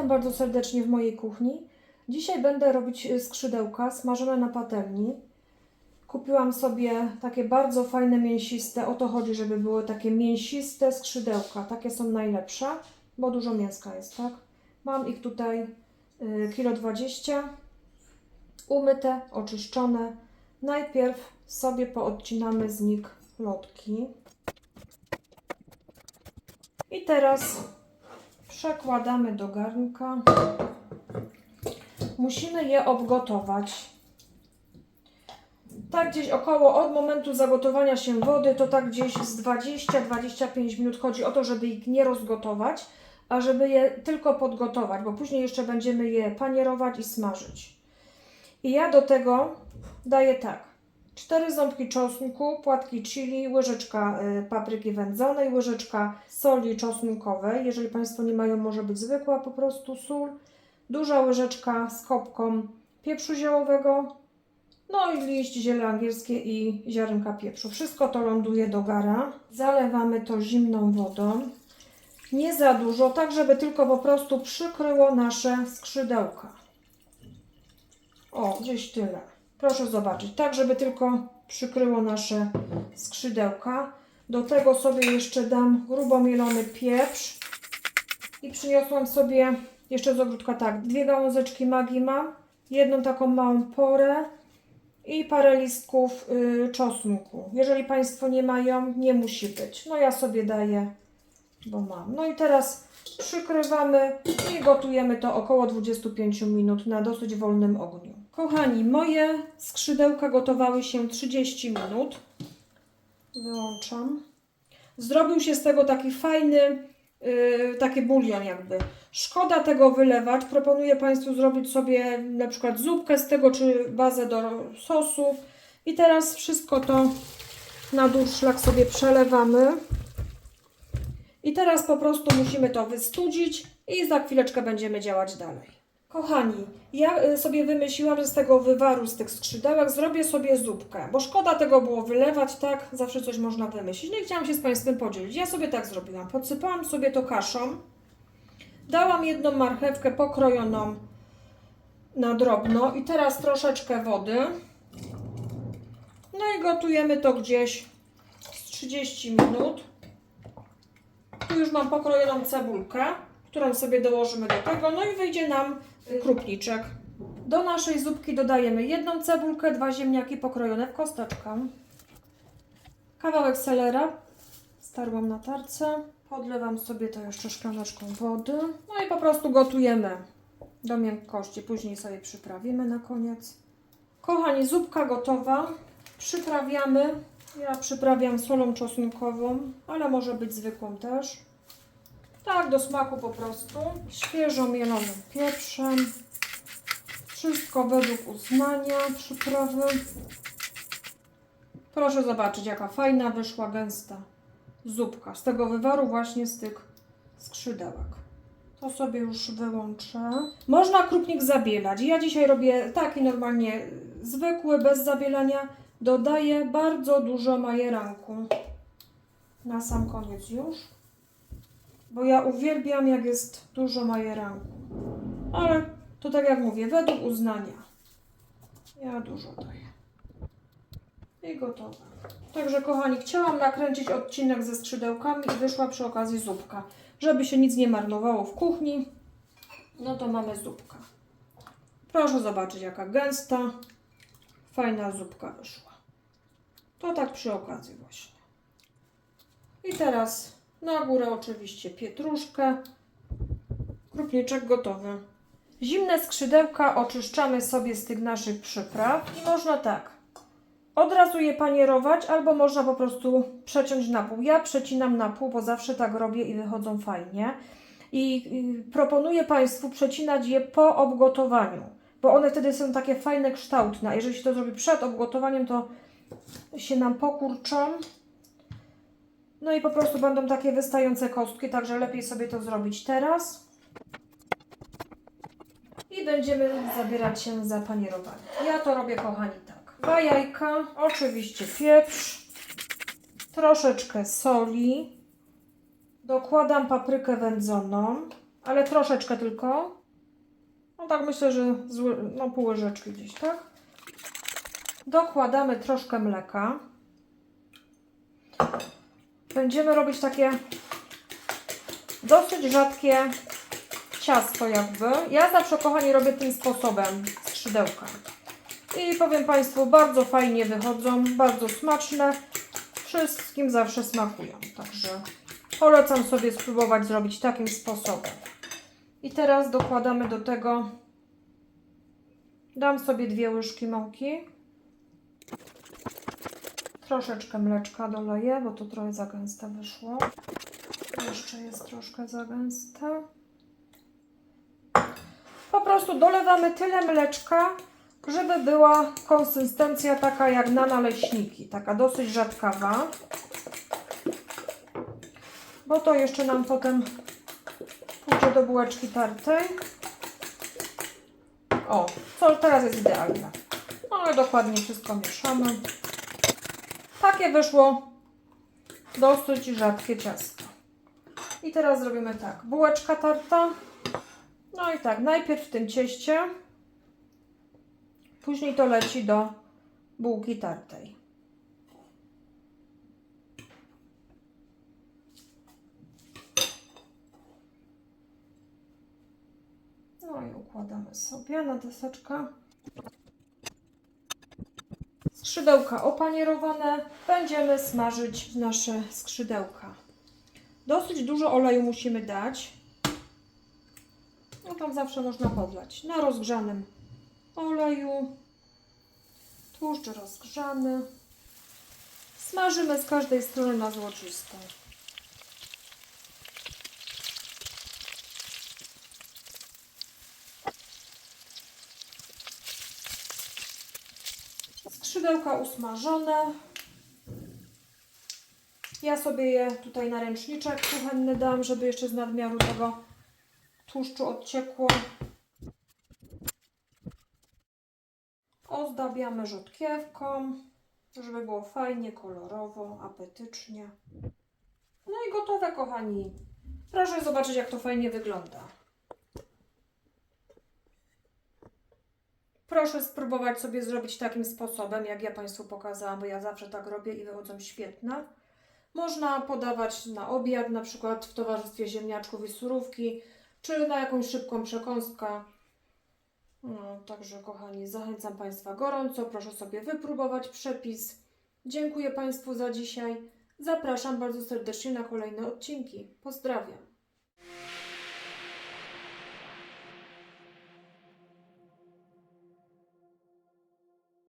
Witam bardzo serdecznie w mojej kuchni. Dzisiaj będę robić skrzydełka smażone na patelni. Kupiłam sobie takie bardzo fajne, mięsiste. O to chodzi, żeby były takie mięsiste skrzydełka. Takie są najlepsze, bo dużo mięska jest, tak? Mam ich tutaj 1,20 kg. Umyte, oczyszczone. Najpierw sobie poodcinamy z nich lotki. I teraz przekładamy do garnka. Musimy je obgotować. Tak gdzieś około od momentu zagotowania się wody, to tak gdzieś z 20-25 minut. Chodzi o to, żeby ich nie rozgotować, a żeby je tylko podgotować, bo później jeszcze będziemy je panierować i smażyć. I ja do tego daję tak: 4 ząbki czosnku, płatki chili, łyżeczka papryki wędzonej, łyżeczka soli czosnkowej. Jeżeli Państwo nie mają, może być zwykła po prostu sól. Duża łyżeczka z kopką pieprzu ziołowego. No i liść ziele angielskie i ziarenka pieprzu. Wszystko to ląduje do gara. Zalewamy to zimną wodą. Nie za dużo, tak żeby tylko po prostu przykryło nasze skrzydełka. O, gdzieś tyle. Proszę zobaczyć, tak żeby tylko przykryło nasze skrzydełka. Do tego sobie jeszcze dam grubo mielony pieprz. I przyniosłam sobie jeszcze z ogródka tak, 2 gałązeczki Maggi mam, jedną taką małą porę i parę listków czosnku. Jeżeli Państwo nie mają, nie musi być. No ja sobie daję, bo mam. No i teraz przykrywamy i gotujemy to około 25 minut na dosyć wolnym ogniu. Kochani, moje skrzydełka gotowały się 30 minut. Wyłączam. Zrobił się z tego taki fajny, taki bulion jakby. Szkoda tego wylewać. Proponuję Państwu zrobić sobie na przykład zupkę z tego, czy bazę do sosu. I teraz wszystko to na durszlak sobie przelewamy. I teraz po prostu musimy to wystudzić i za chwileczkę będziemy działać dalej. Kochani, ja sobie wymyśliłam, że z tego wywaru, z tych skrzydełek zrobię sobie zupkę, bo szkoda tego było wylewać, tak? Zawsze coś można wymyślić. No i chciałam się z Państwem podzielić. Ja sobie tak zrobiłam. Podsypałam sobie to kaszą. Dałam jedną marchewkę pokrojoną na drobno i teraz troszeczkę wody. No i gotujemy to gdzieś z 30 minut. Tu już mam pokrojoną cebulkę, którą sobie dołożymy do tego, no i wyjdzie nam krupniczek. Do naszej zupki dodajemy jedną cebulkę, 2 ziemniaki pokrojone w kosteczkę, kawałek selera, starłam na tarce, podlewam sobie to jeszcze szklaneczką wody, no i po prostu gotujemy do miękkości, później sobie przyprawimy na koniec. Kochani, zupka gotowa, przyprawiamy. Ja przyprawiam solą czosnkową, ale może być zwykłą też. Tak, do smaku po prostu. Świeżo mielonym pieprzem. Wszystko według uznania, przyprawy. Proszę zobaczyć, jaka fajna wyszła, gęsta zupka. Z tego wywaru właśnie z tych skrzydełek. To sobie już wyłączę. Można krupnik zabielać. Ja dzisiaj robię taki normalnie zwykły, bez zabielania. Dodaję bardzo dużo majeranku. Na sam koniec już. Bo ja uwielbiam, jak jest dużo majeranku. Ale to tak jak mówię, według uznania. Ja dużo daję. I gotowe. Także kochani, chciałam nakręcić odcinek ze skrzydełkami i wyszła przy okazji zupka. Żeby się nic nie marnowało w kuchni, no to mamy zupkę. Proszę zobaczyć, jaka gęsta, fajna zupka wyszła. To tak przy okazji właśnie. I teraz na górę oczywiście pietruszkę. Krupniczek gotowy. Zimne skrzydełka oczyszczamy sobie z tych naszych przypraw i można tak. Od razu je panierować, albo można po prostu przeciąć na pół. Ja przecinam na pół, bo zawsze tak robię i wychodzą fajnie. I proponuję Państwu przecinać je po obgotowaniu, bo one wtedy są takie fajne, kształtne. A jeżeli się to zrobi przed obgotowaniem, to się nam pokurczą. No i po prostu będą takie wystające kostki, także lepiej sobie to zrobić teraz. I będziemy zabierać się za panierowanie. Ja to robię, kochani, tak. 2 jajka, oczywiście pieprz, troszeczkę soli, dokładam paprykę wędzoną, ale troszeczkę tylko. No tak myślę, że no pół łyżeczki gdzieś, tak? Dokładamy troszkę mleka. Będziemy robić takie dosyć rzadkie ciasto jakby. Ja zawsze, kochani, robię tym sposobem skrzydełka. I powiem Państwu, bardzo fajnie wychodzą, bardzo smaczne. Wszystkim zawsze smakują. Także polecam sobie spróbować zrobić takim sposobem. I teraz dokładamy do tego, dam sobie 2 łyżki mąki. Troszeczkę mleczka doleję, bo to trochę za gęste wyszło. Jeszcze jest troszkę za gęste. Po prostu dolewamy tyle mleczka, żeby była konsystencja taka jak na naleśniki. Taka dosyć rzadkawa. Bo to jeszcze nam potem pójdzie do bułeczki tartej. O, co teraz jest idealne. No i dokładnie wszystko mieszamy. Takie wyszło dosyć rzadkie ciasto. I teraz zrobimy tak. Bułeczka tarta. No i tak, najpierw w tym cieście. Później to leci do bułki tartej. No i układamy sobie na deseczkę. Skrzydełka opanierowane. Będziemy smażyć nasze skrzydełka. Dosyć dużo oleju musimy dać. No tam zawsze można podlać. Na rozgrzanym oleju. Tłuszcz rozgrzany. Smażymy z każdej strony na złocisto. Skrzydełka usmażone. Ja sobie je tutaj na ręczniczek kuchenny dam, żeby jeszcze z nadmiaru tego tłuszczu odciekło. Ozdabiamy rzodkiewką, żeby było fajnie, kolorowo, apetycznie. No i gotowe, kochani. Proszę zobaczyć, jak to fajnie wygląda. Proszę spróbować sobie zrobić takim sposobem, jak ja Państwu pokazałam, bo ja zawsze tak robię i wychodzą świetne. Można podawać na obiad, na przykład w towarzystwie ziemniaczków i surówki, czy na jakąś szybką przekąskę. No, także kochani, zachęcam Państwa gorąco. Proszę sobie wypróbować przepis. Dziękuję Państwu za dzisiaj. Zapraszam bardzo serdecznie na kolejne odcinki. Pozdrawiam.